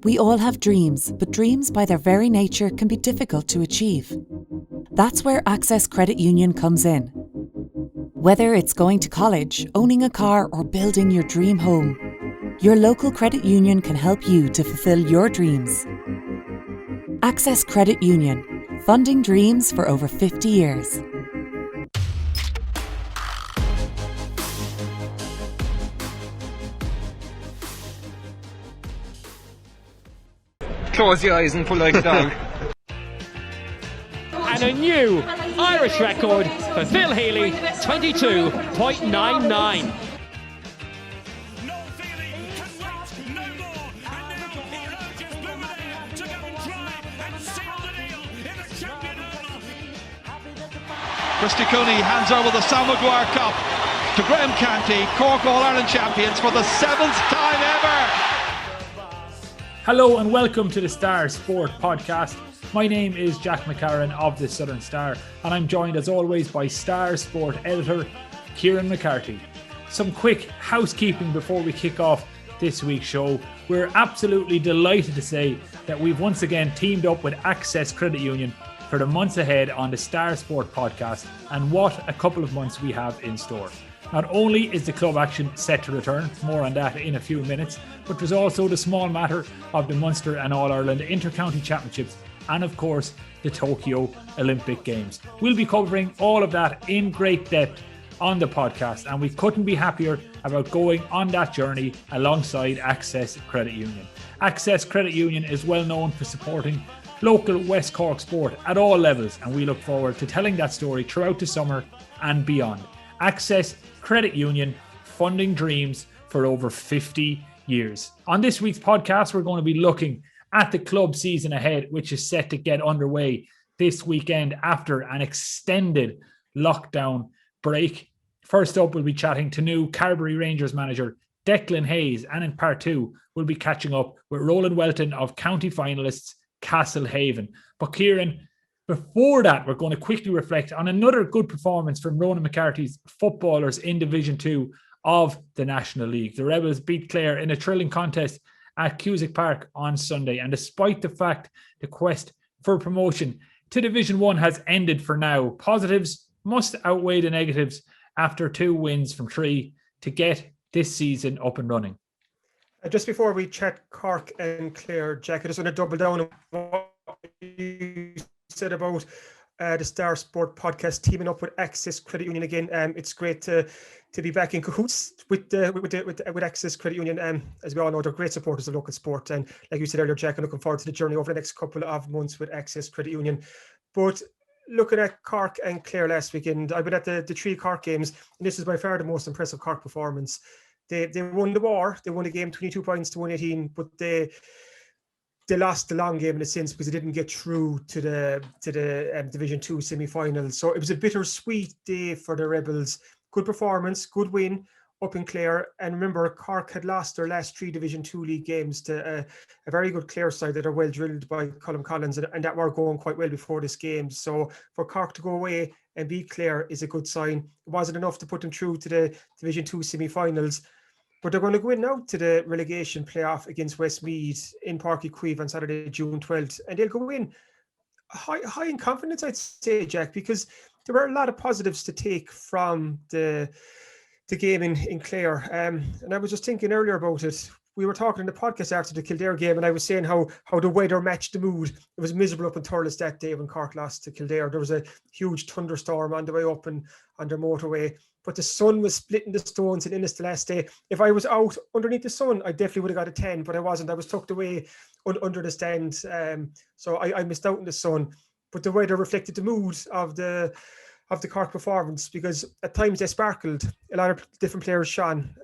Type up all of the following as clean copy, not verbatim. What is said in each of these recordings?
We all have dreams, but dreams by their very nature can be difficult to achieve. That's where Access Credit Union comes in. Whether it's going to college, owning a car, or building your dream home, your local credit union can help you to fulfill your dreams. Access Credit Union, funding dreams for over 50 years. Close your eyes and pull like a dog. And a new Irish record for Phil Healey, 22.99. Christy Cooney hands over the Sam Maguire Cup to Graham Canty, Cork All Ireland champions for the 7th time ever. Hello and welcome to the Star Sport Podcast. My name is Jack McCarran of the Southern Star, and I'm joined as always by Star Sport editor Kieran McCarthy. Some quick housekeeping before we kick off this week's show. We're absolutely delighted to say that we've once again teamed up with Access Credit Union for the months ahead on the Star Sport Podcast, and what a couple of months we have in store. Not only is the club action set to return, more on that in a few minutes, but there's also the small matter of the Munster and All Ireland Inter-County Championships, and of course the Tokyo Olympic Games. We'll be covering all of that in great depth on the podcast, and we couldn't be happier about going on that journey alongside Access Credit Union. Access Credit Union is well known for supporting local West Cork sport at all levels, and we look forward to telling that story throughout the summer and beyond. Access Credit Union, funding dreams for over 50 years. On this week's podcast, we're going to be looking at the club season ahead, which is set to get underway this weekend after an extended lockdown break. First up, we'll be chatting to new Carbery Rangers manager Declan Hayes, and in part two, we'll be catching up with Roland Whelton of county finalists Castlehaven. But Kieran, before that, we're going to quickly reflect on another good performance from Ronan McCarthy's footballers in Division 2 of the National League. The Rebels beat Clare in a thrilling contest at Cusack Park on Sunday, and despite the fact the quest for promotion to Division 1 has ended for now, positives must outweigh the negatives after 2 wins from 3 to get this season up and running. Just before we chat Cork and Clare, Jack, I just want to double down on what you said about the Star Sport Podcast teaming up with Access Credit Union again. It's great to be back in cahoots with Access Credit Union. As we all know, they're great supporters of local sport, and like you said earlier, Jack, I'm looking forward to the journey over the next couple of months with Access Credit Union. But looking at Cork and Clare last weekend, I've been at the 3 Cork games, and this is by far the most impressive Cork performance. They won the war. They won the game 22 points to 118, but they lost the long game in a sense because they didn't get through to the Division 2 semi-final. So it was a bittersweet day for the Rebels. Good performance, good win up in Clare. And remember, Cork had lost their last 3 Division 2 league games to a very good Clare side that are well drilled by Colm Collins, and that were going quite well before this game. So for Cork to go away and beat Clare is a good sign. It wasn't enough to put them through to the Division 2 semi-finals, but they're going to go in now to the relegation playoff against Westmeath in Páirc Uí Chaoimh on Saturday, June 12th. And they'll go in high in confidence, I'd say, Jack, because there were a lot of positives to take from the game in Clare. And I was just thinking earlier about it. We were talking in the podcast after the Kildare game, and I was saying how the weather matched the mood. It was miserable up in Thurles that day when Cork lost to Kildare. There was a huge thunderstorm on the way up and on their motorway, but the sun was splitting the stones in Innis the last day. If I was out underneath the sun, I definitely would have got a 10, but I wasn't. I was tucked away under the stand, so I missed out in the sun. But the weather reflected the mood of the Cork performance, because at times they sparkled. A lot of different players shone.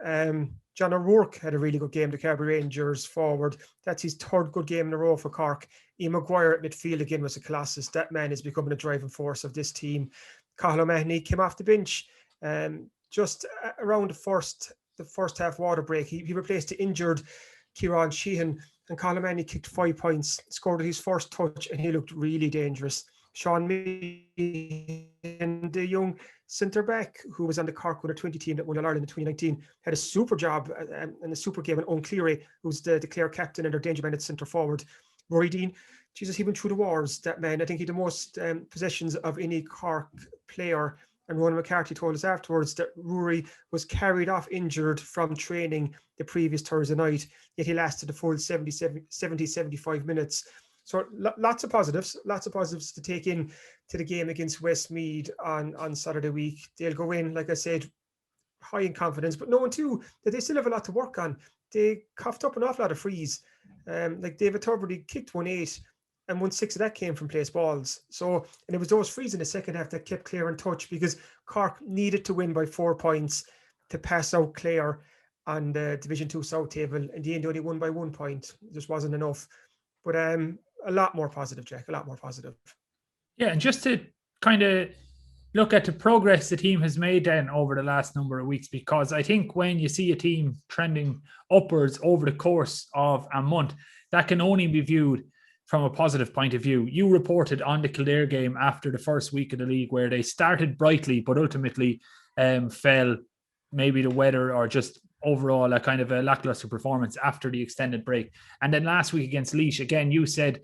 John O'Rourke had a really good game, the Carbery Rangers forward. That's his 3rd good game in a row for Cork. Ian Maguire at midfield again was a colossus. That man is becoming a driving force of this team. Cathal O'Mahony came off the bench just around the first half water break. He replaced the injured Kieran, and Cathal O'Mahony kicked 5 points, scored his first touch, and he looked really dangerous. Sean Meehan, the young centre-back who was on the Cork under-20 team that won All Ireland in 2019, had a super job and a super game. And Owen Cleary, who's the Clare captain and their danger man at centre-forward. Rory Dean, Jesus, he went through the wars, that man. I think he had the most possessions of any Cork player. And Ronan McCarthy told us afterwards that Rory was carried off injured from training the previous Thursday night, yet he lasted the full 75 minutes. So lots of positives to take in to the game against Westmeath on Saturday week. They'll go in, like I said, high in confidence, but knowing too that they still have a lot to work on. They coughed up an awful lot of frees. Like David Turberdie kicked 1-8, and 1-6 of that came from place balls. So, and it was those frees in the second half that kept Clare in touch, because Cork needed to win by 4 points to pass out Clare on the Division 2 South table. In the end, they only won by 1 point. It just wasn't enough. But a lot more positive, Jack, a lot more positive. Yeah, and just to kind of look at the progress the team has made then over the last number of weeks, because I think when you see a team trending upwards over the course of a month, that can only be viewed from a positive point of view. You reported on the Kildare game after the first week of the league where they started brightly, but ultimately fell, maybe the weather or just overall a kind of a lackluster performance after the extended break. And then last week against Laois, again, you said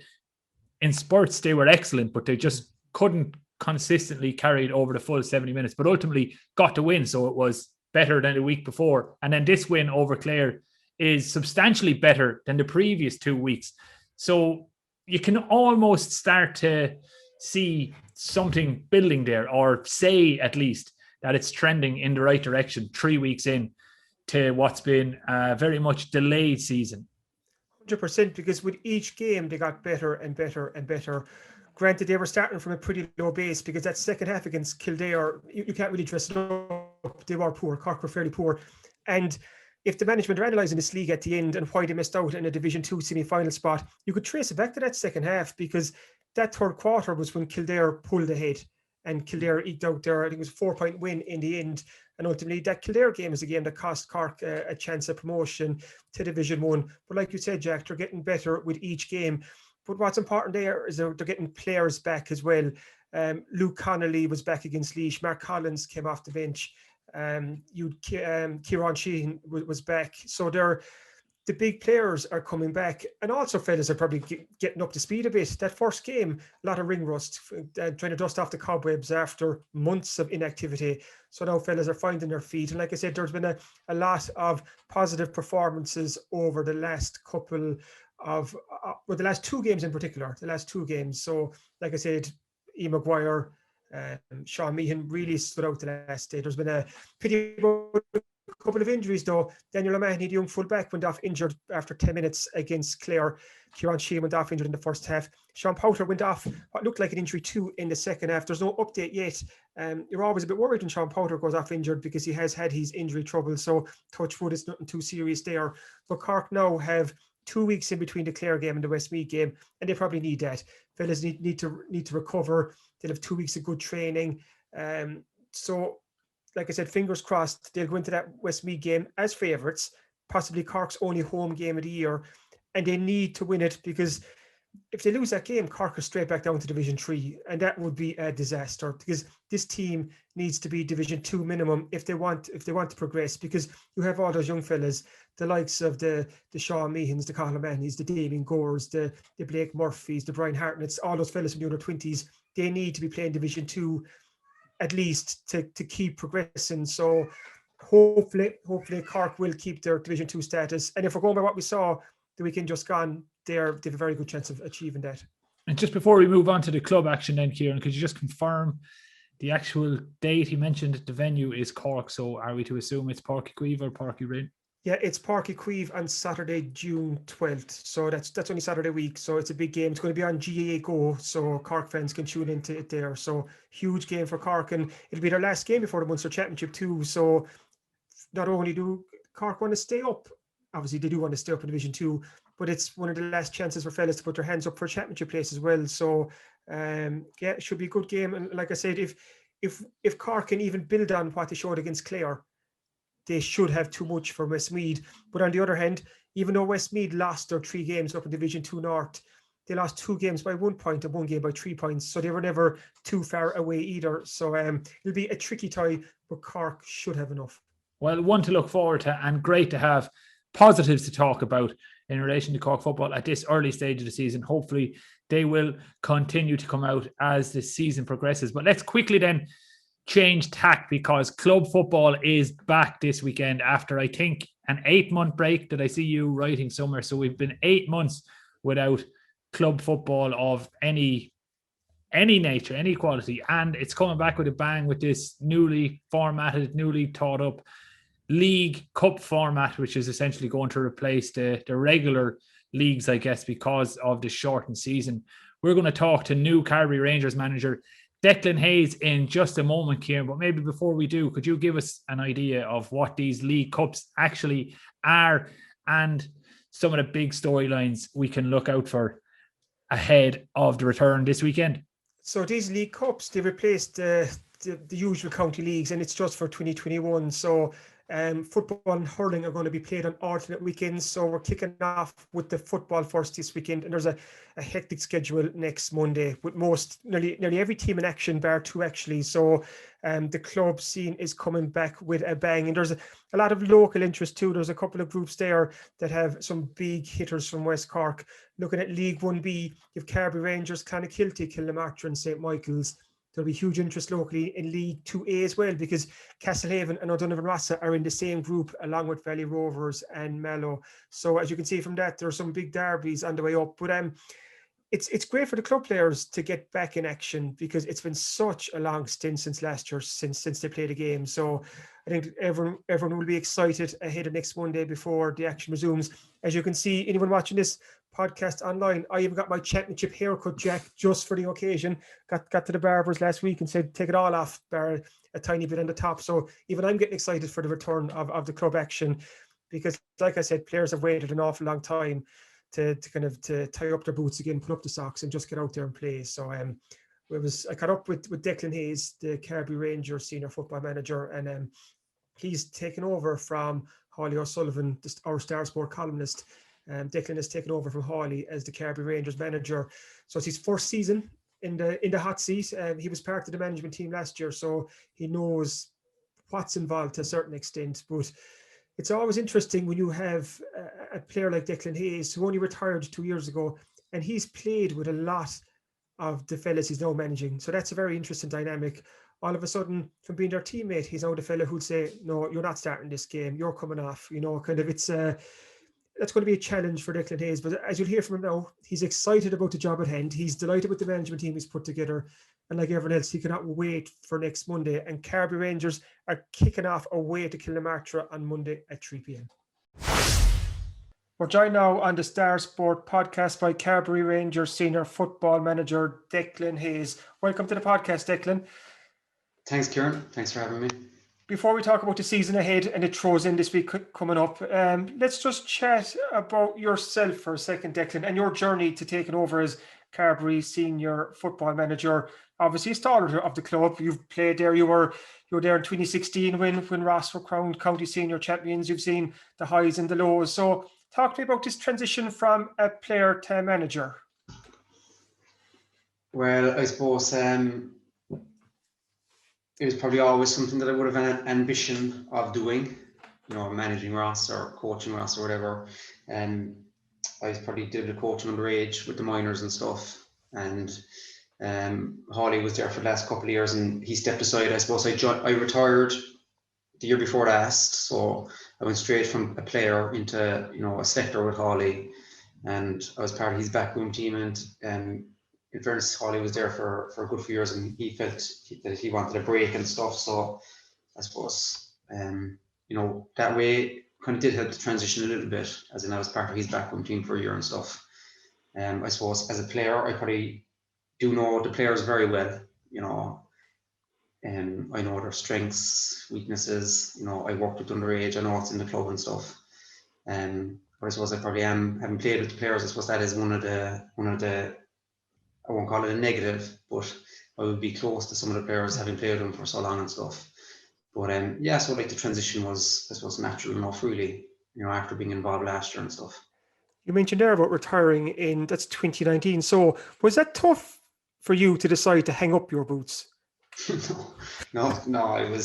in spurts they were excellent, but they just couldn't consistently carry it over the full 70 minutes, but ultimately got the win. So it was better than the week before. And then this win over Clare is substantially better than the previous 2 weeks. So you can almost start to see something building there, or say at least that it's trending in the right direction 3 weeks in to what's been a very much delayed season. 100%, because with each game they got better and better and better. Granted, they were starting from a pretty low base, because that second half against Kildare, you can't really dress it up. They were poor. Cork were fairly poor. And if the management are analysing this league at the end and why they missed out in a Division 2 semi-final spot, you could trace it back to that second half, because that third quarter was when Kildare pulled ahead and Kildare eked out their, I think it was a 4-point win in the end. And ultimately, that Kildare game is a game that cost Cork a chance of promotion to Division 1. But like you said, Jack, they're getting better with each game. But what's important there is they're getting players back as well. Luke Connolly was back against Laois. Mark Collins came off the bench. Kieran Sheehan was back. So the big players are coming back. And also, fellas are probably getting up to speed a bit. That first game, a lot of ring rust, trying to dust off the cobwebs after months of inactivity. So now fellas are finding their feet. And like I said, there's been a lot of positive performances over the last couple of, the last 2 games in particular, the last 2 games. So like I said, Ian Maguire, Sean Meehan really stood out the last day. There's been a pity about a couple of injuries though. Daniel O'Mahony, the young fullback, went off injured after 10 minutes against Clare. Kieran Sheehan went off injured in the first half. Sean Powter went off what looked like an injury too in the second half. There's no update yet. You're always a bit worried when Sean Powter goes off injured, because he has had his injury trouble. So touch wood, it's nothing too serious there. But Cork now have 2 weeks in between the Clare game and the Westmeath game, and they probably need that. Fellas need to recover. They'll have 2 weeks of good training. So, like I said, fingers crossed, they'll go into that Westmeath game as favourites, possibly Cork's only home game of the year, and they need to win it, because if they lose that game, Cork are straight back down to Division 3, and that would be a disaster, because this team needs to be Division 2 minimum if they want to progress, because you have all those young fellas, the likes of the Sean Meehans, the Colin Manleys, the Damien Gores, the Blake Murphys, the Brian Hartnetts, all those fellas from the under 20s, they need to be playing Division 2 at least to keep progressing. So hopefully Cork will keep their Division 2 status. And if we're going by what we saw the weekend just gone, they have a very good chance of achieving that. And just before we move on to the club action then, Kieran, could you just confirm the actual date? He mentioned the venue is Cork, so are we to assume it's Páirc Uí Chaoimh or Páirc Uí Rinn? Yeah, it's Páirc Uí Chaoimh on Saturday, June 12th. So that's only Saturday week. So it's a big game. It's going to be on GAA Go, so Cork fans can tune into it there. So huge game for Cork, and it'll be their last game before the Munster Championship too. So not only do Cork want to stay up, obviously they do want to stay up in Division 2, but it's one of the last chances for fellas to put their hands up for a championship place as well. So yeah, it should be a good game. And like I said, if Cork can even build on what they showed against Clare, they should have too much for Westmeath. But on the other hand, even though Westmeath lost their 3 games up in Division 2 North, they lost 2 games by 1 point and 1 game by 3 points. So they were never too far away either. So it'll be a tricky tie, but Cork should have enough. Well, one to look forward to, and great to have positives to talk about in relation to Cork football at this early stage of the season. Hopefully they will continue to come out as the season progresses. But let's quickly then change tack, because club football is back this weekend after, I think, an 8-month break that I see you writing somewhere. So we've been 8 months without club football of any nature, any quality, and it's coming back with a bang with this newly formatted, newly thought up League Cup format, which is essentially going to replace the regular leagues, I guess, because of the shortened season. We're going to talk to new Carbery Rangers manager Declan Hayes in just a moment, Kieran, but maybe before we do, could you give us an idea of what these League Cups actually are and some of the big storylines we can look out for ahead of the return this weekend? So these League Cups, they replaced the usual county leagues, and it's just for 2021. So football and hurling are going to be played on alternate weekends. So we're kicking off with the football first this weekend, and there's a hectic schedule next Monday with nearly every team in action, bar 2 actually. So the club scene is coming back with a bang, and there's a lot of local interest too. There's a couple of groups there that have some big hitters from West Cork. Looking at League 1B, you've Carbery Rangers, Clonakilty, Martra and St. Michael's. There'll be huge interest locally in League 2A as well, because Castlehaven and O'Donovan Rossa are in the same group along with Valley Rovers and Mallow. So as you can see from that, there are some big derbies on the way up. But it's great for the club players to get back in action, because it's been such a long stint since last year, since they played a game. So I think everyone will be excited ahead of next Monday before the action resumes. As you can see, anyone watching this podcast online, I even got my championship haircut, Jack, just for the occasion. Got to the barbers last week and said take it all off, bar a tiny bit on the top. So even I'm getting excited for the return of the club action, because like I said, players have waited an awful long time to tie up their boots again, put up the socks and just get out there and play. So I caught up with Declan Hayes, the Carbery Rangers senior football manager, and he's taken over from Hawley O'Sullivan, our Star Sport columnist. Declan has taken over from Hawley as the Carbery Rangers manager. So it's his first season in the hot seat. He was part of the management team last year, so he knows what's involved to a certain extent. But it's always interesting when you have a player like Declan Hayes, who only retired 2 years ago, and he's played with a lot of the fellas he's now managing. So that's a very interesting dynamic. All of a sudden, from being their teammate, he's now the fella who'd say, no, you're not starting this game, you're coming off. That's going to be a challenge for Declan Hayes. But as you'll hear from him now, he's excited about the job at hand. He's delighted with the management team he's put together. And like everyone else, he cannot wait for next Monday. And Carbery Rangers are kicking off away to Martra on Monday at 3 p.m. We're joined now on the Star Sport podcast by Carbery Rangers senior football manager Declan Hayes. Welcome to the podcast, Declan. Thanks, Kieran. Thanks for having me. Before we talk about the season ahead and it throws in this week coming up, let's just chat about yourself for a second, Declan, and your journey to taking over as Carbery senior football manager. Obviously, a stalwart of the club. You've played there. You were there in 2016 when Ross were crowned county senior champions. You've seen the highs and the lows. So talk to me about this transition from a player to a manager. Well, I suppose it was probably always something that I would have an ambition of doing, managing Ross or coaching Ross or whatever. I probably did the coaching underage with the minors and stuff. And Hawley was there for the last couple of years and he stepped aside. I suppose I retired the year before last. So I went straight from a player into, a selector with Hawley. And I was part of his backroom team. And in fairness, Hawley was there for a good few years and he felt that he wanted a break and stuff. So I suppose, that way kind of did help to transition a little bit, as in I was part of his backroom team for a year and stuff. I suppose as a player, I probably do know the players very well, I know their strengths, weaknesses, I worked with underage, I know what's in the club and stuff. But I suppose I probably having played with the players, I suppose that is one of the I won't call it a negative, but I would be close to some of the players having played with them for so long and stuff. But so the transition was, I suppose, natural enough really, after being involved last year and stuff. You mentioned there about retiring that's 2019. So was that tough for you to decide to hang up your boots? No. I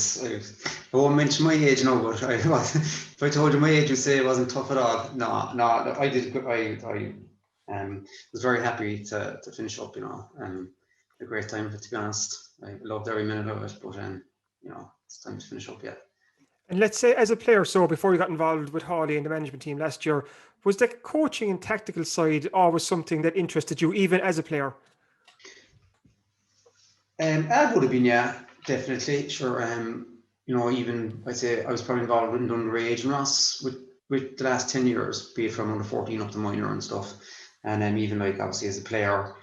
won't mention my age now, but if I told you my age, you'd say it wasn't tough at all. No, I did. I was very happy to finish up. A great time of it, to be honest. I loved every minute of it, but it's time to finish up. Yeah. And let's say as a player, so before you got involved with Healey and the management team last year, was the coaching and tactical side always something that interested you, even as a player? That would have been, yeah, definitely, sure. Even I'd say I was probably involved in underage and Ross with the last 10 years, be it from under 14 up to minor and stuff. And then even like obviously as a player,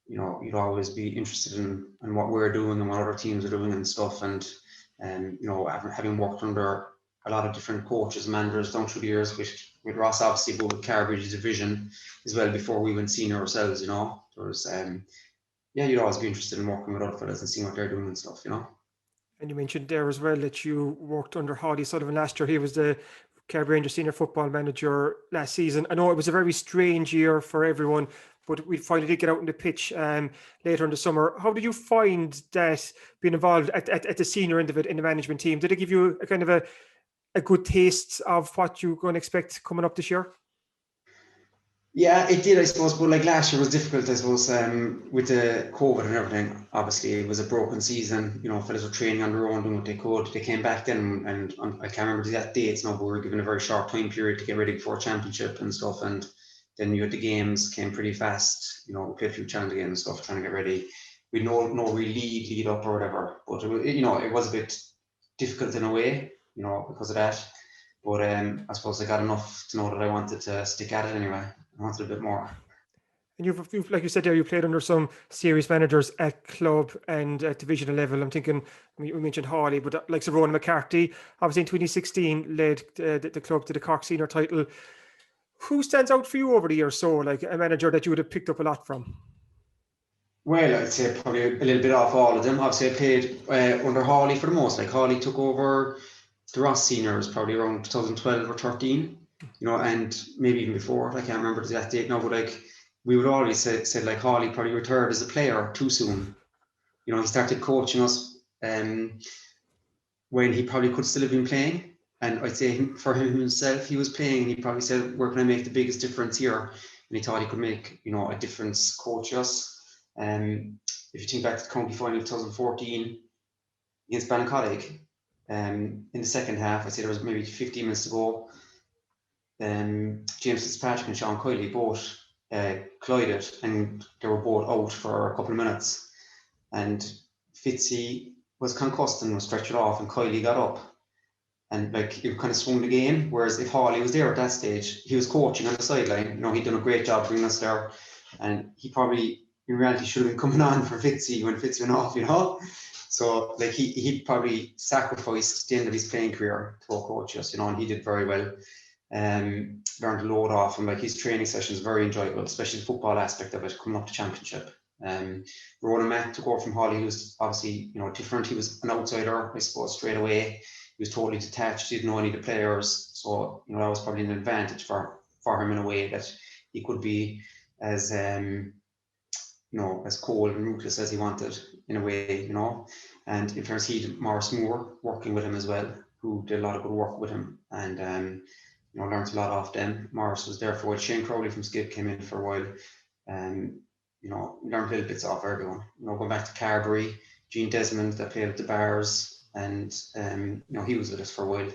you'd always be interested in what we're doing and what other teams are doing and stuff. And having worked under a lot of different coaches and managers down through the years, with Ross obviously, but with Carbery division as well before we went senior ourselves. There was you'd always be interested in working with other fellas and seeing what they're doing and stuff. And you mentioned there as well that you worked under Healey Sullivan last year. He was the Carbery Rangers senior football manager last season. I know it was a very strange year for everyone, but we finally did get out on the pitch later in the summer. How did you find that being involved at the senior end of it in the management team? Did it give you a kind of a good taste of what you're going to expect coming up this year? Yeah, it did, I suppose. But like last year was difficult, I suppose, with the COVID and everything. Obviously, it was a broken season. Fellas were training on their own, doing what they could. They came back then, and I can't remember the exact dates now, but we were given a very short time period to get ready before championship and stuff. And then you had the games came pretty fast. We played a few challenge games and stuff, trying to get ready. We had no real lead up or whatever. But it was a bit difficult in a way, because of that. But I suppose I got enough to know that I wanted to stick at it anyway. I wanted a bit more. And you've like you said there, you played under some serious managers at club and at divisional level. I'm thinking, we mentioned Healey, but like Roland McCarthy, obviously in 2016 led the club to the Cork senior title. Who stands out for you over the years? So, like a manager that you would have picked up a lot from? Well, I'd say probably a little bit off all of them. Obviously, I played under Healey for the most. Like Healey took over the Ross seniors probably around 2012 or 13. And maybe even before. I can't remember the exact date now, but like we would always say like Healey probably retired as a player too soon. He started coaching us when he probably could still have been playing. And I'd say for him himself, he was playing, and he probably said, "Where can I make the biggest difference here?" And he thought he could make a difference coaching us. If you think back to the county final of 2014 against Ballincollig, in the second half, I'd say there was maybe 15 minutes to go. James Fitzpatrick and Sean Kiley both collided, and they were both out for a couple of minutes. And Fitzy was concussed and was stretched off, and Kiley got up, and like it kind of swung the game. Whereas if Healey was there at that stage, he was coaching on the sideline. He'd done a great job bringing us there, and he probably in reality should have been coming on for Fitzy when Fitzy went off. So like he probably sacrificed the end of his playing career to coach us, and he did very well. Learned to load off, and like his training sessions very enjoyable, especially the football aspect of it coming up to championship. Ronan Mack took over from Healey. He was obviously different. He was an outsider, I suppose, straight away. He was totally detached. He didn't know any of the players, so that was probably an advantage for him in a way, that he could be as as cold and ruthless as he wanted in a way, And in fairness, he had Maurice Moore working with him as well, who did a lot of good work with him, and learned a lot off them. Morris was there for a while. Shane Crowley from Skip came in for a while. Learned little bits off everyone. Going back to Carbery, Gene Desmond that played at the Bars, and he was with us for a while.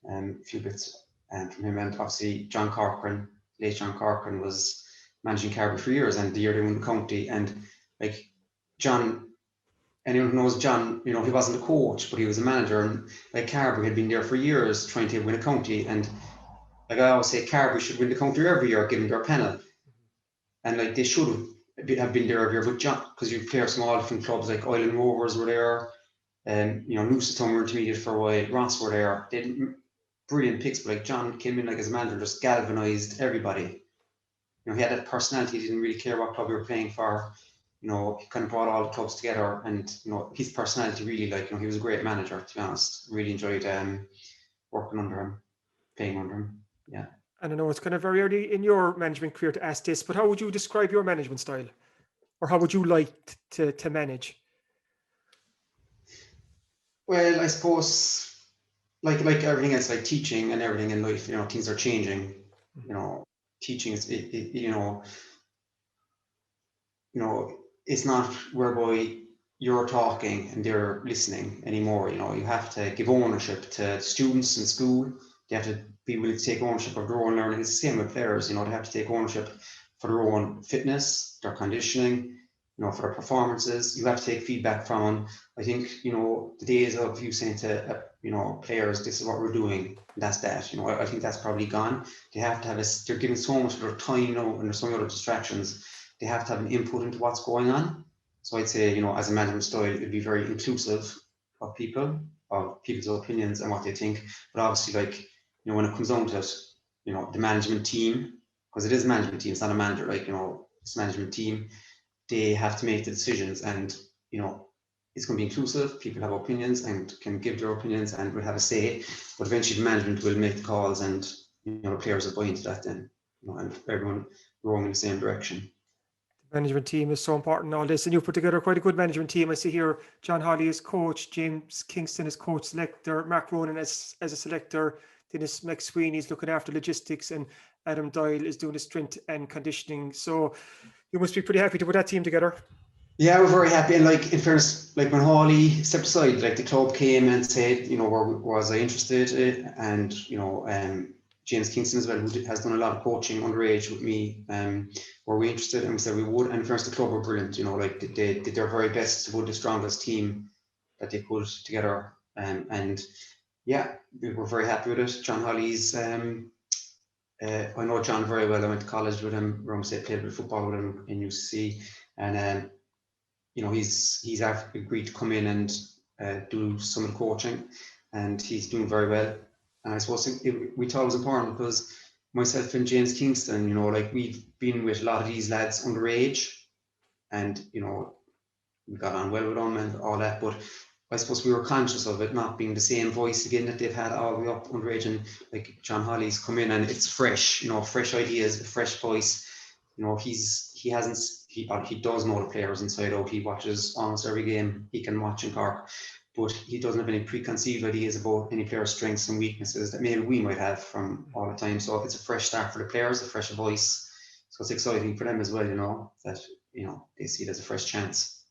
A few bits from him, and obviously John Corcoran, late John Corcoran, was managing Carbery for years, and the year they won the county. And like John, anyone who knows John, he wasn't a coach, but he was a manager, and like Carbery had been there for years trying to win a county. And like I always say, Carbery should win the county every year, given their panel. And like they should have been there every year. But John, because you play some all different clubs, like Island Rovers were there, and Noosatum were intermediate for a while, Ross were there. They did brilliant picks, but like John came in like as a manager, just galvanised everybody. He had that personality. He didn't really care what club you were playing for. He kind of brought all the clubs together, and his personality really, he was a great manager, to be honest. Really enjoyed working under him, playing under him. Yeah. And I know it's kind of very early in your management career to ask this, but how would you describe your management style? Or how would you like to manage? Well, I suppose like everything else, like teaching and everything in life, things are changing. Teaching is it's not whereby you're talking and they're listening anymore. You have to give ownership to students in school. They have to be willing to take ownership of their own learning. It's the same with players. They have to take ownership for their own fitness, their conditioning, for their performances. You have to take feedback from them. I think, the days of you saying to, players, this is what we're doing, that's that. I think that's probably gone. They have to have they're giving so much of their time, and there's so many other distractions. They have to have an input into what's going on. So I'd say, as a management style, it'd be very inclusive of people's opinions and what they think. But obviously, when it comes down to it, the management team, because it is a management team, it's not a manager, it's a management team, they have to make the decisions, and, it's going to be inclusive. People have opinions and can give their opinions and will have a say, but eventually the management will make the calls, and, the players will buy into that then, and everyone rowing in the same direction. Management team is so important in all this, and you put together quite a good management team. I see here John Hawley as coach, James Kingston as coach selector, Mark Ronan as a selector, Dennis McSweeney is looking after logistics, and Adam Doyle is doing the strength and conditioning. So you must be pretty happy to put that team together. Yeah, we're very happy. And in fairness, when Hawley stepped aside, the club came and said, was I interested? And James Kingston as well, who has done a lot of coaching underage with me, were we interested? And we said we would. And first, the club were brilliant. They did their very best to put the strongest team that they put together. And yeah, we were very happy with it. John Hawley's, I know John very well. I went to college with him. Played a bit of football with him in UCC, and he's agreed to come in and do some of the coaching, and he's doing very well. And I suppose we thought it was important because myself and James Kingston, we've been with a lot of these lads underage, and we got on well with them and all that. But I suppose we were conscious of it not being the same voice again that they've had all the way up underage. And John Hawley's come in and it's fresh, fresh ideas, a fresh voice. He does know the players inside out. He watches almost every game he can watch in Cork, but he doesn't have any preconceived ideas about any player's strengths and weaknesses that maybe we might have from all the time. So it's a fresh start for the players, a fresh voice. So it's exciting for them as well, that they see it as a fresh chance.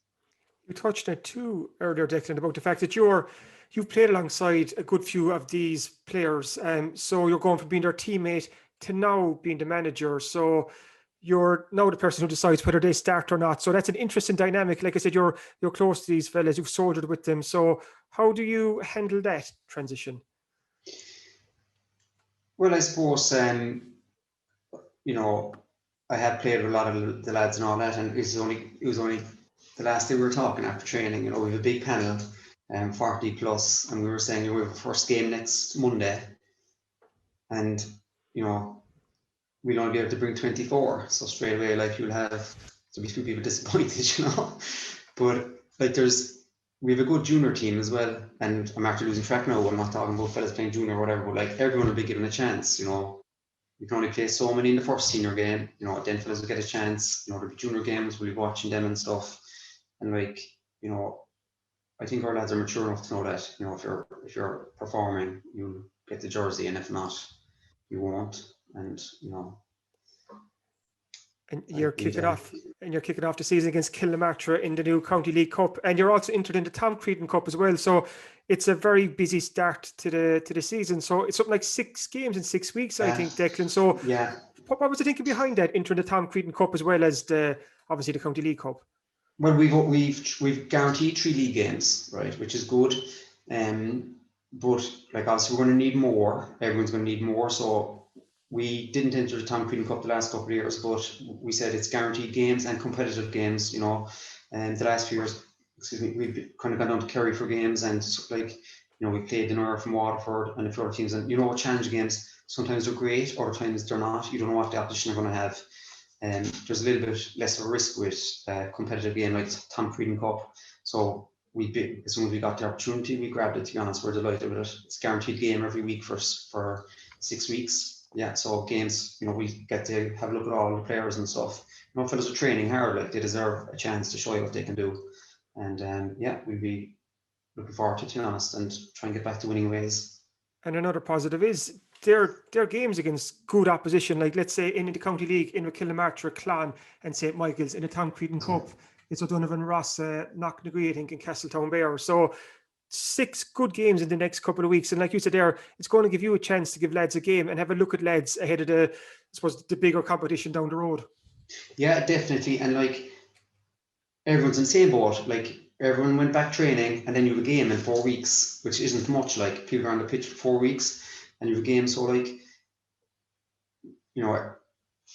You touched on it too earlier, Declan, about the fact that you've played alongside a good few of these players. So you're going from being their teammate to now being the manager. So you're now the person who decides whether they start or not. So that's an interesting dynamic. Like I said, you're close to these fellas, you've soldiered with them. So how do you handle that transition? Well, I suppose, I had played with a lot of the lads and all that, and it was only the last day we were talking after training. We have a big panel, 40 plus, and we were saying we have a first game next Monday, and we'll only be able to bring 24. So straight away, there'll be a few people disappointed, But we have a good junior team as well, and I'm actually losing track now. I'm not talking about fellas playing junior or whatever, but everyone will be given a chance. We can only play so many in the first senior game. Then fellas will get a chance. There'll be junior games. We'll be watching them and stuff. And I think our lads are mature enough to know that if you're performing, you'll get the jersey, and if not, you won't. And and you're kicking off the season against Martra in the new County League Cup, and you're also entered in the Tom Creedon Cup as well. So it's a very busy start to the season. So it's something like 6 games in 6 weeks, I think, Declan. So yeah, what was the thinking behind that, entering the Tom Creedon Cup as well as obviously the County League Cup? Well, we've guaranteed 3 league games, right, which is good. But obviously we're going to need more. Everyone's going to need more. So we didn't enter the Tom Creedon Cup the last couple of years, but we said it's guaranteed games and competitive games. And the last few years, we've kind of gone down to Kerry for games, and we played the North from Waterford and a few other teams. And challenge games, sometimes they're great, other times they're not. You don't know what the opposition are going to have. There's a little bit less of a risk with a competitive game like Tom Creedon Cup. So as soon as we got the opportunity, we grabbed it. To be honest, we're delighted with it. It's a guaranteed game every week for 6 weeks, yeah, so games, we get to have a look at all the players and stuff. Fellas are training hard, like they deserve a chance to show you what they can do. And yeah, we'll be looking forward to it, to be honest, and try and get back to winning ways. And another positive is their games against good opposition, like let's say in the County League, in Kilmartra, Clan and St. Michael's, in the Tom Creedon Cup, it's O'Donovan Ross, Knocknagree, I think, in Castletown Bear. So 6 good games in the next couple of weeks. And like you said there, it's going to give you a chance to give lads a game and have a look at lads ahead of the bigger competition down the road. Yeah, definitely. And like everyone's in the same boat. Like everyone went back training and then you have a game in 4 weeks, which isn't much. Like people are on the pitch for 4 weeks and you have a game. So like,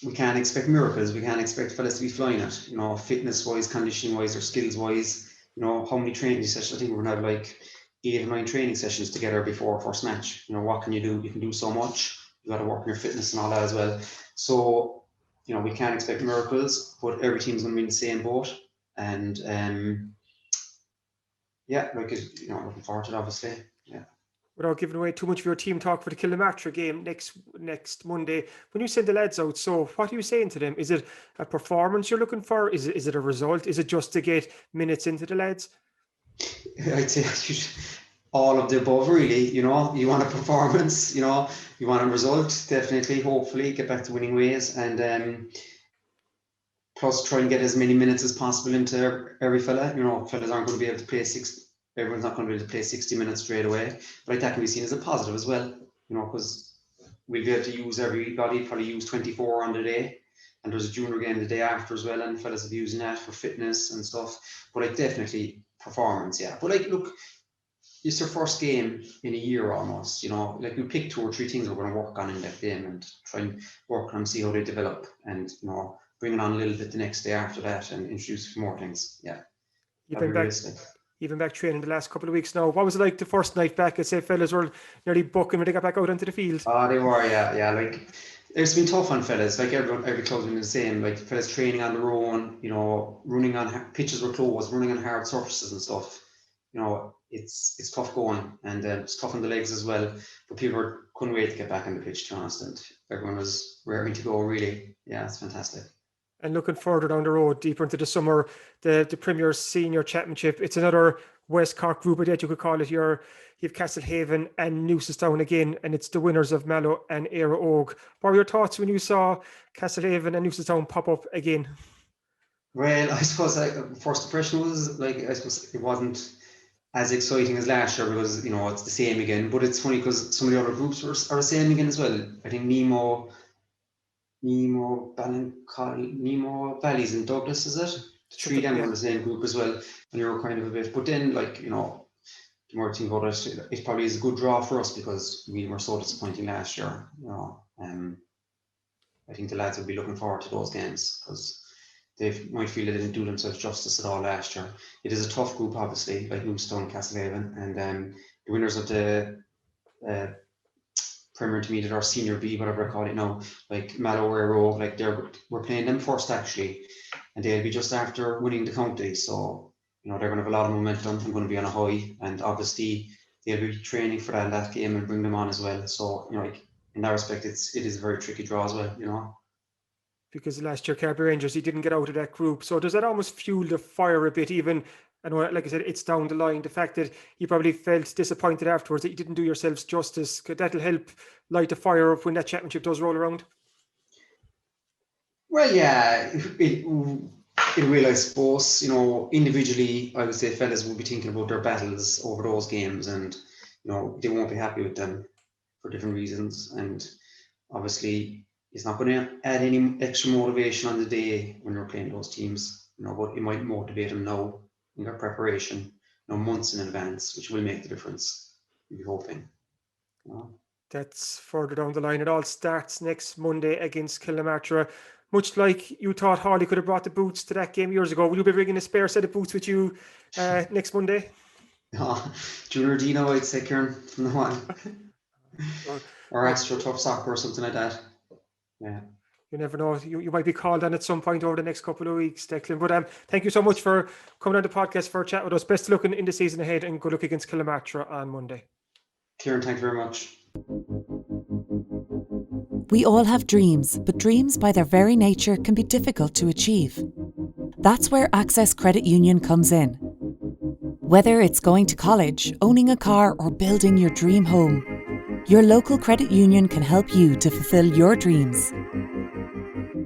we can't expect miracles. We can't expect fellas to be flying it, fitness wise, conditioning wise, or skills wise. How many training sessions? I think we're going to have like 8 or 9 training sessions together before first match. What can you do? You can do so much. You got to work on your fitness and all that as well. So, we can't expect miracles, but every team's going to be in the same boat. And yeah, looking forward to it, obviously. Yeah. Without giving away too much of your team talk for the Kilmartra game next Monday, when you send the lads out, so what are you saying to them? Is it a performance you're looking for? Is it a result? Is it just to get minutes into the lads? I'd say all of the above, really. You want a performance, you want a result, definitely, hopefully, get back to winning ways, and plus try and get as many minutes as possible into every fella. Fellas aren't going to be able to play everyone's not going to be able to play 60 minutes straight away, but that can be seen as a positive as well, because we'll be able to use everybody, probably use 24 on the day, and there's a junior game the day after as well, and fellas will be using that for fitness and stuff. But definitely performance, yeah. But look, it's their first game in a year almost, we pick 2 or 3 things we're going to work on in that game and try and work on them, see how they develop, and bring it on a little bit the next day after that and introduce a few more things. Yeah. You've been back training the last couple of weeks now. What was it like the first night back? I'd say fellas were nearly bucking when they got back out onto the field. Oh, they were, yeah. Like, it's been tough on fellas. Like every club's been the same. Like fellas training on their own, running on pitches were closed, running on hard surfaces and stuff. It's tough going, and it's tough on the legs as well. But people couldn't wait to get back on the pitch, to be honest, and everyone was raring to go, really. Yeah, it's fantastic. And looking further down the road, deeper into the summer, the Premier Senior Championship, it's another West Cork group, I guess you could call it. You have Castlehaven and Newcestown again, and it's the winners of Mallow and Éire Óg. What were your thoughts when you saw Castlehaven and Newcestown pop up again? Well, I suppose first impression was I suppose it wasn't as exciting as last year because it's the same again. But it's funny because some of the other groups are the same again as well. I think Nemo Valleys in Douglas, is it? The 3 of them were in the same group as well, and they were kind of a bit. But then, the more I think about it, it probably is a good draw for us because we were so disappointing last year. I think the lads will be looking forward to those games because they might feel they didn't do themselves justice at all last year. It is a tough group, obviously, like Newcestown and Castlehaven, and the winners of the Premier Intermediate or Senior B, whatever I call it now, like Mallow or Éire Óg, we're playing them first actually, and they'll be just after winning the county. So they're going to have a lot of momentum. I'm going to be on a high, and obviously they'll be training for that game and bring them on as well. So in that respect, it is a very tricky draw as well. Because last year Carbery Rangers, he didn't get out of that group. So does that almost fuel the fire a bit? Even, I know, like I said, it's down the line. The fact that you probably felt disappointed afterwards that you didn't do yourselves justice, that'll help light the fire up when that championship does roll around. Well, yeah, it will, I suppose. Individually, I would say fellas will be thinking about their battles over those games, and they won't be happy with them for different reasons. And obviously, it's not going to add any extra motivation on the day when you're playing those teams. But it might motivate them now in their preparation, months in advance, which will make the difference. You're hoping. That's further down the line. It all starts next Monday against Kilmartra. Much like you thought Healey could have brought the boots to that game years ago, will you be bringing a spare set of boots with you next Monday? Junior Dino, I'd say, Kieran, from now on. Or extra tough soccer or something like that. Yeah. You never know. You might be called on at some point over the next couple of weeks, Declan. But thank you so much for coming on the podcast for a chat with us. Best of luck in the season ahead, and good luck against Kilmartra on Monday. Kieran, thank you very much. We all have dreams, but dreams by their very nature can be difficult to achieve. That's where Access Credit Union comes in. Whether it's going to college, owning a car, or building your dream home, your local credit union can help you to fulfill your dreams.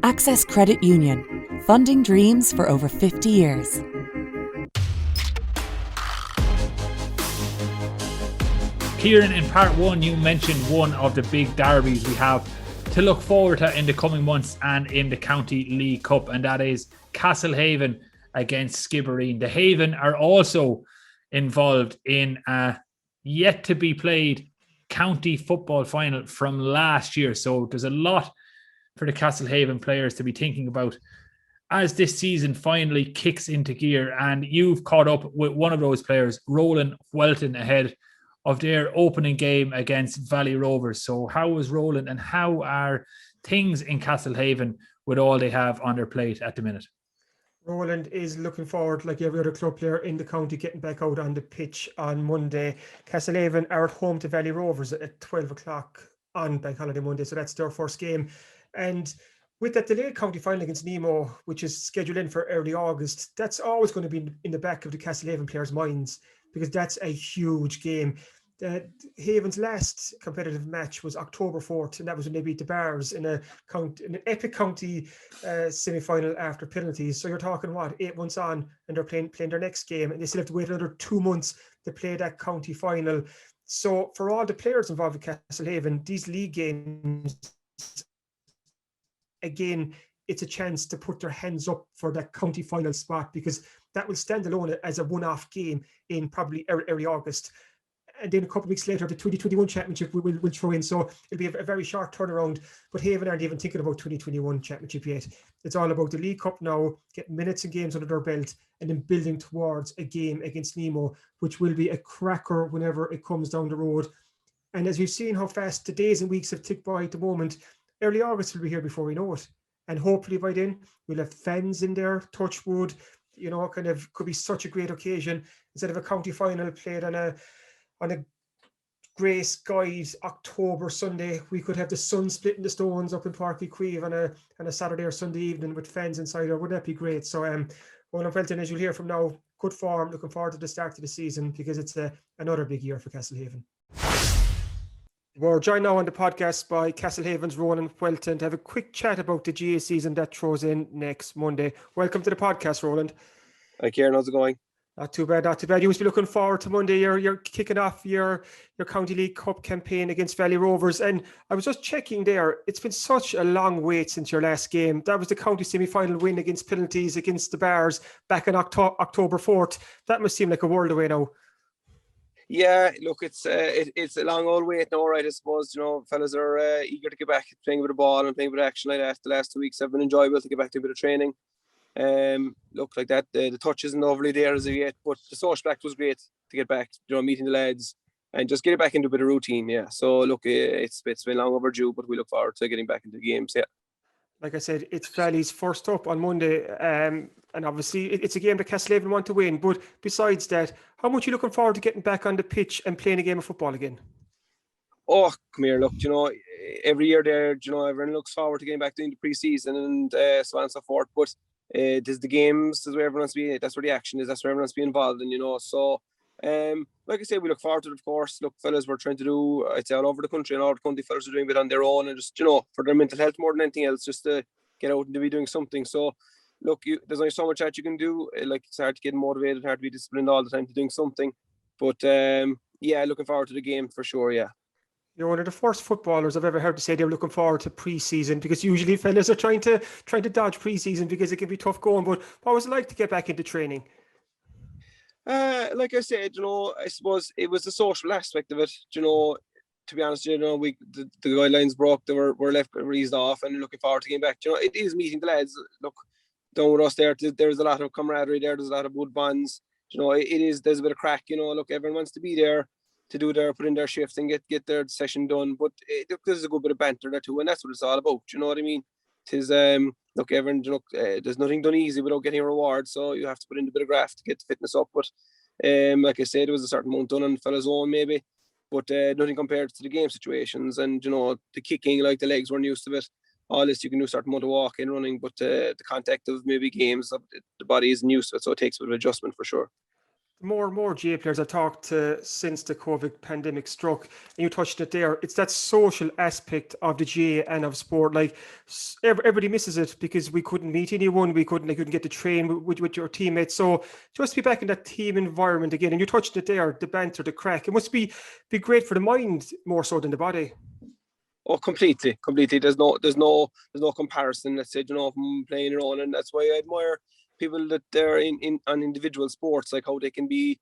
Access Credit Union, funding dreams for over 50 years. Kieran, in part one, you mentioned one of the big derbies we have to look forward to in the coming months and in the County League Cup, and that is Castlehaven against Skibbereen. The Haven are also involved in a yet-to-be-played county football final from last year, so there's a lot for the Castlehaven players to be thinking about as this season finally kicks into gear. And you've caught up with one of those players, Roland Whelton, ahead of their opening game against Valley Rovers. So how was Roland, and how are things in Castlehaven with all they have on their plate at the minute? Roland is looking forward, like every other club player in the county, getting back out on the pitch on Monday. Castlehaven are at home to Valley Rovers at 12 o'clock on Bank Holiday Monday, so that's their first game. And with that delayed county final against Nemo, which is scheduled in for early August, that's always going to be in the back of the Castlehaven players' minds, because that's a huge game. Haven's last competitive match was October 4th, and that was when they beat the Bars in an epic county semi-final after penalties. So you're talking, 8 months on, and they're playing their next game, and they still have to wait another 2 months to play that county final. So for all the players involved with Castlehaven, these league games, again, it's a chance to put their hands up for that county final spot, because that will stand alone as a one-off game in probably early August. And then a couple of weeks later, the 2021 championship will throw in. So it'll be a very short turnaround. But Haven aren't even thinking about 2021 championship yet. It's all about the League Cup now, getting minutes and games under their belt, and then building towards a game against Nemo, which will be a cracker whenever it comes down the road. And as we've seen how fast the days and weeks have ticked by at the moment, early August will be here before we know it. And hopefully by then, we'll have fans in there, touch wood, could be such a great occasion. Instead of a county final played on a grey skied October Sunday, we could have the sun splitting the stones up in Páirc Uí Chaoimh on a Saturday or Sunday evening with fans inside. Wouldn't that be great? So Roland Whelton, as you'll hear from now, good form, looking forward to the start of the season, because it's another big year for Castlehaven. We're joined now on the podcast by Castlehaven's Roland Whelton to have a quick chat about the GA season that throws in next Monday. Welcome to the podcast, Roland. Hi, Kieran. How's it going? Not too bad, not too bad. You must be looking forward to Monday. You're kicking off your County League Cup campaign against Valley Rovers. And I was just checking there. It's been such a long wait since your last game. That was the county semi-final win against penalties against the Bars back on October 4th. That must seem like a world away now. Yeah, look, it's a long old wait now, right? I suppose, fellas are eager to get back playing with the ball and playing with action like that. The last 2 weeks have been enjoyable to get back to a bit of training. Look, like that, the touch isn't overly there as of yet, but the social act was great to get back, meeting the lads and just get it back into a bit of routine. Yeah, so look, it's been long overdue, but we look forward to getting back into the games. Yeah, like I said, it's Valley's first up on Monday, and obviously it's a game that Castlehaven want to win. But besides that, how much are you looking forward to getting back on the pitch and playing a game of football again? Oh, come here, look, every year there, everyone looks forward to getting back into pre-season and so on and so forth, but there's the games, that's where everyone wants to be, that's where the action is, that's where everyone wants to be involved in, so like I say, we look forward to it, of course. Look, fellas, we're trying to do, I'd say, all over the country, and all the county fellas are doing a bit on their own, and just, for their mental health more than anything else, just to get out and to be doing something. So look, there's only so much that you can do. Like, it's hard to get motivated, hard to be disciplined all the time to doing something, but yeah, looking forward to the game for sure. Yeah, you're one of the first footballers I've ever heard to say they're looking forward to pre-season, because usually fellas are trying to dodge pre-season because it can be tough going. But what was it like to get back into training? Like I said, I suppose it was the social aspect of it. To be honest, the guidelines broke, they were left eased off, and looking forward to getting back. It is meeting the lads. Look, down with us there's a lot of camaraderie there. There's a lot of good bonds. There's a bit of crack. Look, everyone wants to be there to put in their shift and get their session done. But there's a good bit of banter there too, and that's what it's all about. You know what I mean? Tis look, everyone, there's nothing done easy without getting a reward, so you have to put in a bit of graft to get the fitness up. But like I said, there was a certain amount done on fellas' own maybe, but nothing compared to the game situations. And, you know, the kicking, like the legs weren't used to it. All this you can do certain amount of walking, running, but the contact of maybe games, the body isn't used to it, so it takes a bit of adjustment for sure. More and more GA players I've talked to since the COVID pandemic struck, and you touched it there, it's that social aspect of the GA and of sport. Like everybody misses it because we couldn't meet anyone, we couldn't get to train with your teammates. So just to be back in that team environment again, and you touched it there, the banter, the crack, it must be great for the mind more so than the body. Oh, completely. There's no comparison. Let's say, you know, from playing your own, and that's why I admire people that they're on individual sports, like how they can be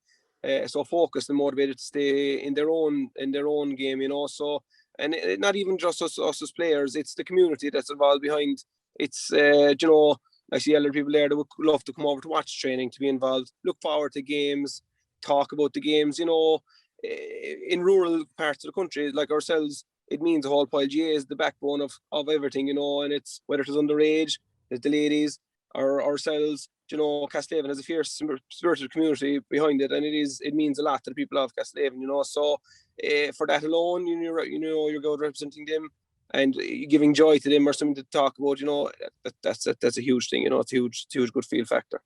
so focused and motivated to stay in their own game, you know. So, and not even just us as players, it's the community that's involved behind. It's you know, I see other people there that would love to come over to watch training, to be involved, look forward to games, talk about the games, you know. In rural parts of the country, like ourselves, it means the whole pile. GA is the backbone of everything, you know, and it's whether it's underage, there's the ladies, or ourselves, you know. Castlehaven has a fierce spirited community behind it, and it means a lot to the people of Castlehaven, you know. So for that alone, you're good representing them and giving joy to them or something to talk about, you know, that's a huge thing, you know. It's a huge good feel factor.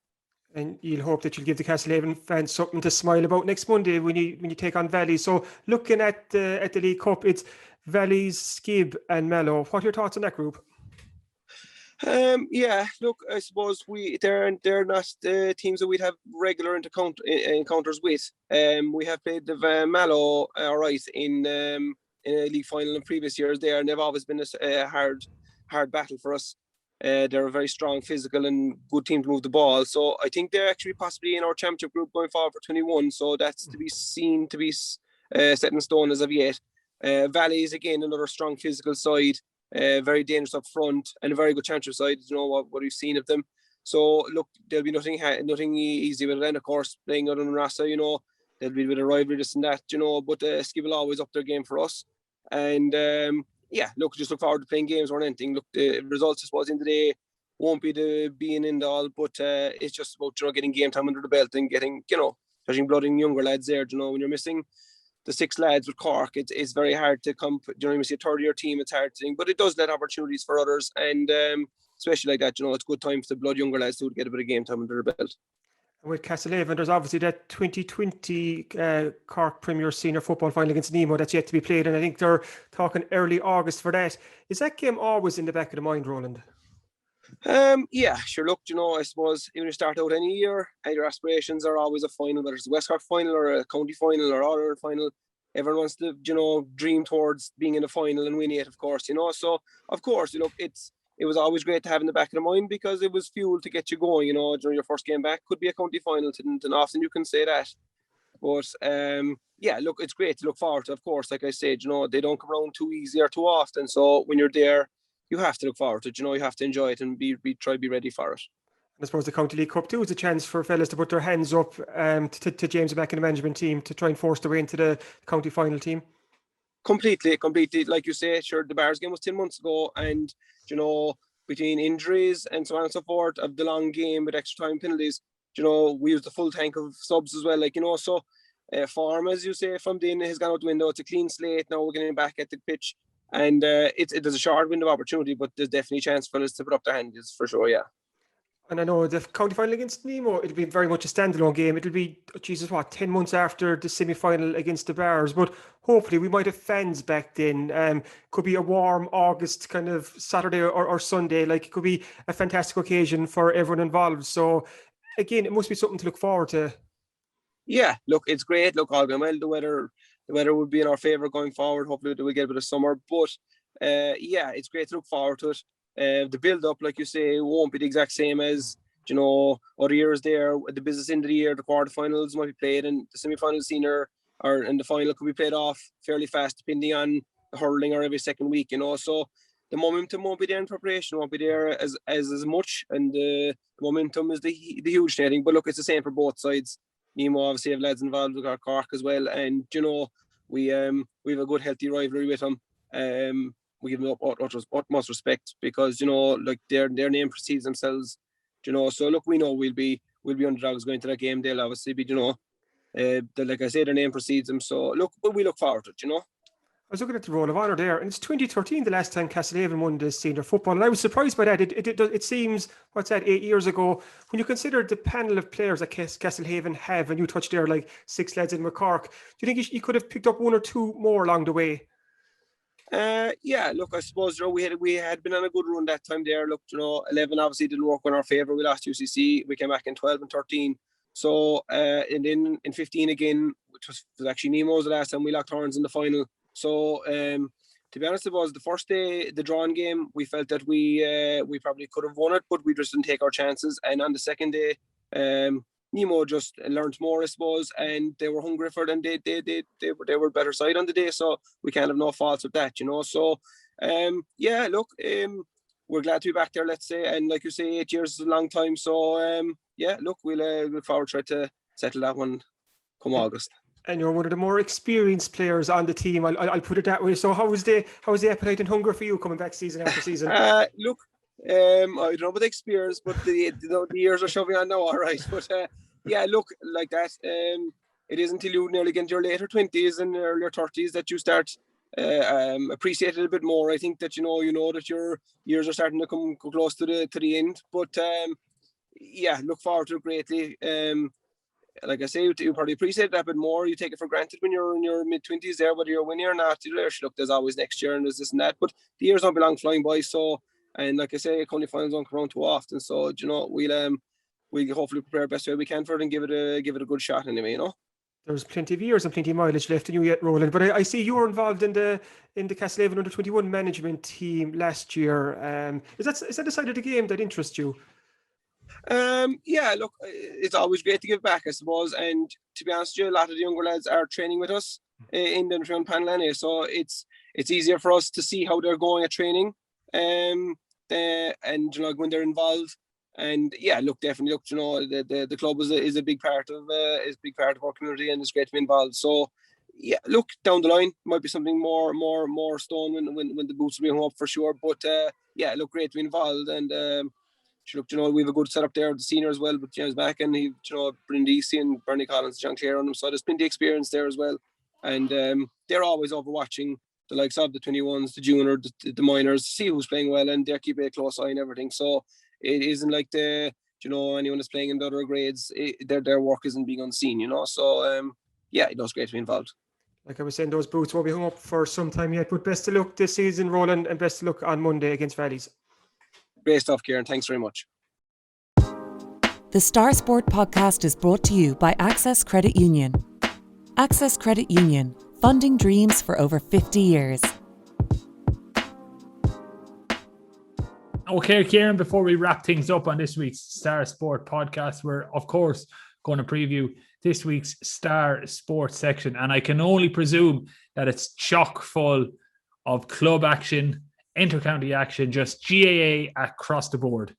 And you'll hope that you'll give the Castlehaven fans something to smile about next Monday when you take on Valley. So looking at the League Cup, it's Valley's, Skib and Mallow. What are your thoughts on that group? Yeah, look, I suppose they're not the teams that we'd have regular encounters with. We have played the Mallow all right in a league final in previous years there, and they've always been a hard battle for us. They're a very strong, physical and good team to move the ball. So I think they're actually possibly in our championship group going forward for 21. So that's to be seen, to be set in stone as of yet. Valley is again another strong physical side, very dangerous up front, and a very good championship side. You know what we've seen of them. So look, there'll be nothing easy with it. And of course, playing out in Rasa, you know, there'll be a bit of rivalry, this and that, you know. But Skib will always up their game for us. And yeah, look, just look forward to playing games or anything. Look, the results, I suppose, in the day won't be the being in the all, but it's just about, you know, getting game time under the belt and getting, you know, touching blood in younger lads there. You know, when you're missing the 6 lads with Cork, it's very hard to come. You know, you see a third-year team, it's hard to think, but it does let opportunities for others, and especially like that, you know, it's good time for the blood younger lads to get a bit of game time under the belt. With Castlehaven, there's obviously that 2020 Cork Premier Senior Football Final against Nemo that's yet to be played, and I think they're talking early August for that. Is that game always in the back of the mind, Roland? Yeah, sure. Look, you know, I suppose when you start out any year, your aspirations are always a final, whether it's a West Cork final or a county final or All Ireland final. Everyone wants to, you know, dream towards being in the final and winning it, of course, you know. So, of course, you know, it was always great to have in the back of the mind because it was fuel to get you going, you know. During your first game back could be a county final, and often you can say that. But yeah, look, it's great to look forward to, of course. Like I said, you know, they don't come around too easy or too often. So when you're there, you have to look forward to it, you know, you have to enjoy it and try to be ready for it. And I suppose the County League Cup too is a chance for fellas to put their hands up to James back in the management team to try and force their way into the county final team. Completely. Like you say, sure, the Bars game was 10 months ago, and, you know, between injuries and so on and so forth, of the long game with extra time penalties, you know, we used the full tank of subs as well, like, you know. So form, as you say, from the end has gone out the window. It's a clean slate. Now we're getting back at the pitch. And there's a short window of opportunity, but there's definitely a chance for us to put up their hands, for sure, yeah. And I know the county final against Nemo, it'll be very much a standalone game. It'll be, 10 months after the semi-final against the Bars. But hopefully we might have fans back then. Could be a warm August kind of Saturday or Sunday. Like, it could be a fantastic occasion for everyone involved. So, again, it must be something to look forward to. Yeah, look, it's great. Look, all going well. The weather would be in our favour going forward. Hopefully we'll get a bit of summer. But yeah, it's great to look forward to it. The build-up, like you say, won't be the exact same as, you know, other years there. The business end of the year, the quarterfinals might be played, and the semi-final senior and the final could be played off fairly fast, depending on the hurling or every second week, you know. So the momentum won't be there, in preparation won't be there as much, and the momentum is the huge thing, I think. But look, it's the same for both sides. Nemo obviously have lads involved with our Cork as well, and, you know, we have a good healthy rivalry with them. We give them utmost respect because, you know, like their name precedes themselves, you know. So look, we know we'll be underdogs going to that game. They'll obviously be, you know. like I say, their name precedes them. So we look forward to it, you know. I was looking at the Roll of Honour there, and it's 2013 the last time Castlehaven won the senior football, and I was surprised by that. It seems, 8 years ago, when you consider the panel of players that Castlehaven have, and you touched there like 6 lads in Cork, do you think you could have picked up 1 or 2 more along the way? Yeah, look, I suppose we had been on a good run that time there. Look, 11 obviously didn't work in our favour. We lost UCC. We came back in 12 and 13. So, and then in 15 again, which was actually Nemo's the last time we locked horns in the final. So, to be honest, it was the first day, the drawn game. We felt that we probably could have won it, but we just didn't take our chances. And on the second day, Nemo just learned more, I suppose, and they were hungry for it, and they were better side on the day. So we can't have no faults with that, So, yeah, look, we're glad to be back there, let's say. And like you say, 8 years is a long time. So, yeah, look, we'll look forward to try to settle that one come August. And you're one of the more experienced players on the team. I'll put it that way. So how was the appetite and hunger for you coming back season after season? Look, I don't know about the experience, but the years are shoving on now, all right. But yeah, look, like that. It is until you nearly get into your later 20s and earlier 30s that you start appreciate it a bit more. I think that you know that your years are starting to come close to the end. But yeah, look forward to it greatly. Like I say, you probably appreciate that a bit more. You take it for granted when you're in your mid-20s there, whether you're winning or not. Look, there's always next year and there's this and that, but the years don't belong flying by. So, and like I say, county finals don't come around too often. So, we'll hopefully prepare best way we can for it and give it a good shot anyway. There's plenty of years and plenty of mileage left in you yet, Roland. But I see you were involved in the Castlehaven under-21 management team last year. Is that the side of the game that interests you? Yeah, look, it's always great to give back, I suppose, and to be honest with you, a lot of the younger lads are training with us in the under-21 panel anyway, so it's easier for us to see how they're going at training, and when they're involved. And yeah, look, definitely, the club is a big part of our community, and it's great to be involved. So yeah, look, down the line might be something more stone when the boots will be hung up for sure. But yeah, look, great to be involved. And look, we have a good setup there with the senior as well. But James back, and he, Brindisi and Bernie Collins, John Clare on them. So there's plenty of experience there as well. And they're always overwatching the likes of the 21s, the junior, the minors, to see who's playing well, and they're keeping a close eye and everything. So it isn't like anyone that's playing in the other grades, their work isn't being unseen, So yeah, it was great to be involved. Like I was saying, those boots won't be hung up for some time yet, but best of luck this season, Roland, and best of luck on Monday against Valleys. Great stuff, Kieran. Thanks very much. The Star Sport podcast is brought to you by Access Credit Union. Access Credit Union, funding dreams for over 50 years. Okay, Kieran, before we wrap things up on this week's Star Sport podcast, we're, of course, going to preview this week's Star Sports section. And I can only presume that it's chock full of club action, inter-county action, just GAA across the board.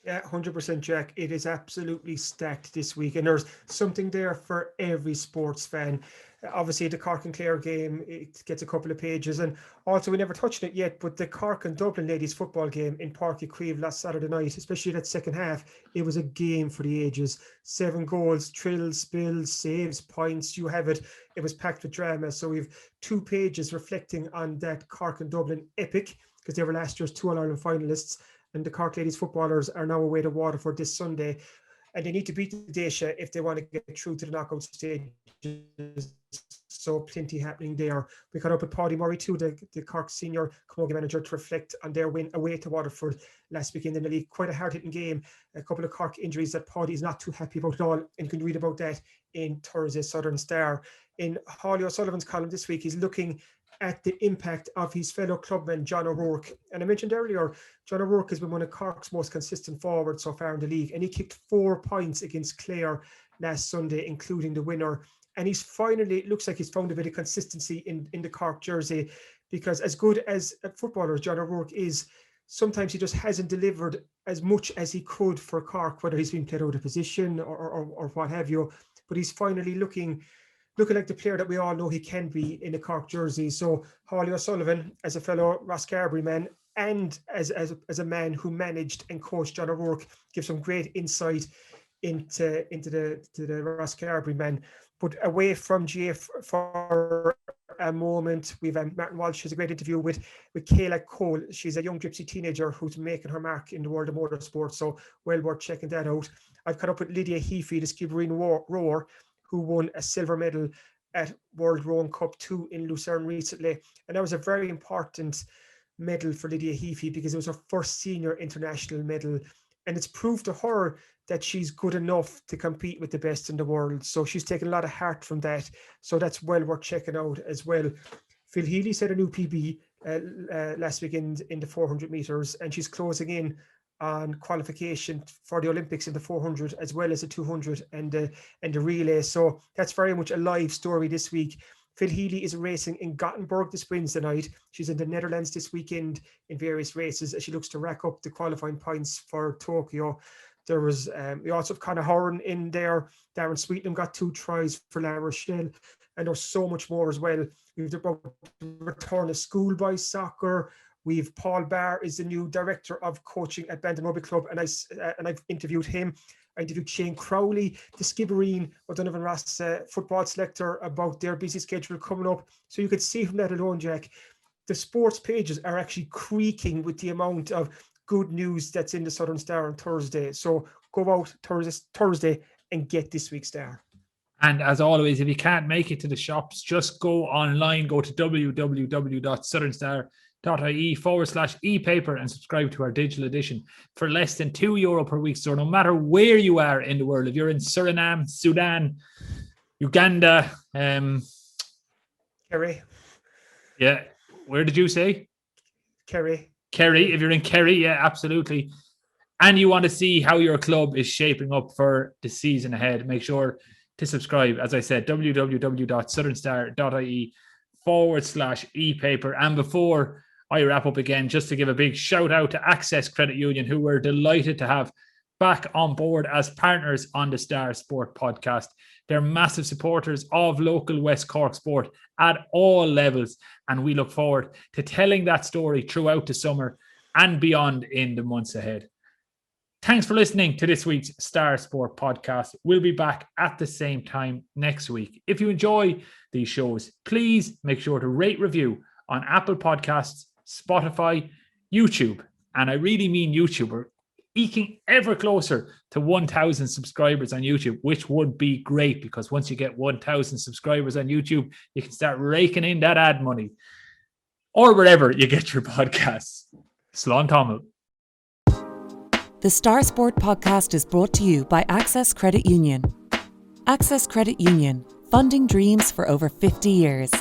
Yeah, 100%, Jack. It is absolutely stacked this week, and there's something there for every sports fan. Obviously, the Cork and Clare game, it gets a couple of pages, and also we never touched it yet, but the Cork and Dublin ladies football game in Páirc Uí Chaoimh last Saturday night, especially that second half, it was a game for the ages. 7 goals, trills, spills, saves, points, you have it. It was packed with drama. So we've 2 pages reflecting on that Cork and Dublin epic, because they were last year's 2 All-Ireland finalists, and the Cork ladies footballers are now away to Waterford this Sunday, and they need to beat the Dacia if they want to get through to the knockout stages. So plenty happening there. We caught up with Paddy Murray too, the Cork senior camogie manager, to reflect on their win away to Waterford last weekend in the league. Quite a hard-hitting game. A couple of Cork injuries that Paddy is not too happy about at all, and you can read about that in Thursday's Southern Star. In Hawley O'Sullivan's column this week, he's looking at the impact of his fellow clubman, John O'Rourke. And I mentioned earlier, John O'Rourke has been one of Cork's most consistent forwards so far in the league, and he kicked 4 points against Clare last Sunday, including the winner. And it looks like he's found a bit of consistency in the Cork jersey, because as good as a footballer as John O'Rourke is, sometimes he just hasn't delivered as much as he could for Cork, whether he's been played out of position or what have you. But he's finally looking like the player that we all know he can be in a Cork jersey. So Hawley O'Sullivan, as a fellow Ross Carbery man, and as a man who managed and coached John O'Rourke, gives some great insight into the Ross Carbery man. But away from GA for a moment, we've Martin Walsh has a great interview with Kayla Cole. She's a young gypsy teenager who's making her mark in the world of motorsport, so well worth checking that out. I've caught up with Lydia Heaphy, the Skibbereen rower, who won a silver medal at World Rowing Cup 2 in Lucerne recently, and that was a very important medal for Lydia Heaphy because it was her first senior international medal, and it's proved to her that she's good enough to compete with the best in the world. So she's taken a lot of heart from that. So that's well worth checking out as well. Phil Healey set a new PB last weekend in the 400 meters, and she's closing in on qualification for the Olympics in the 400 as well as the 200 and the relay. So that's very much a live story this week. Phil Healey is racing in Gothenburg this Wednesday night. She's in the Netherlands this weekend in various races as she looks to rack up the qualifying points for Tokyo. There was we also have Conor Horan in there. Darren Sweetnam got 2 tries for La Rochelle, and there's so much more as well. We've about the return of schoolboys soccer. We've Paul Barr is the new director of coaching at Bandon Rugby Club, and I've interviewed him. I interviewed Shane Crowley, the Skibbereen O'Donovan Ross football selector, about their busy schedule coming up. So you could see from that alone, Jack, the sports pages are actually creaking with the amount of good news that's in the Southern Star on Thursday. So go out Thursday and get this week's Star. And as always, if you can't make it to the shops, just go online, go to www.southernstar.ie/e-paper and subscribe to our digital edition for less than €2 per week. So no matter where you are in the world, if you're in Suriname, Sudan, Uganda, Kerry. Yeah. Where did you say? Kerry. If you're in Kerry, yeah, absolutely. And you want to see how your club is shaping up for the season ahead, make sure to subscribe. As I said, www.southernstar.ie/e-paper. And before I wrap up again, just to give a big shout out to Access Credit Union, who we're delighted to have back on board as partners on the Star Sport podcast. They're massive supporters of local West Cork sport at all levels, and we look forward to telling that story throughout the summer and beyond in the months ahead. Thanks for listening to this week's Star Sport podcast. We'll be back at the same time next week. If you enjoy these shows, please make sure to rate, review on Apple Podcasts, Spotify, YouTube, and I really mean YouTube. We're eking ever closer to 1,000 subscribers on YouTube, which would be great because once you get 1,000 subscribers on YouTube, you can start raking in that ad money or wherever you get your podcasts. Slán Tamil. The Star Sport podcast is brought to you by Access Credit Union. Access Credit Union, funding dreams for over 50 years.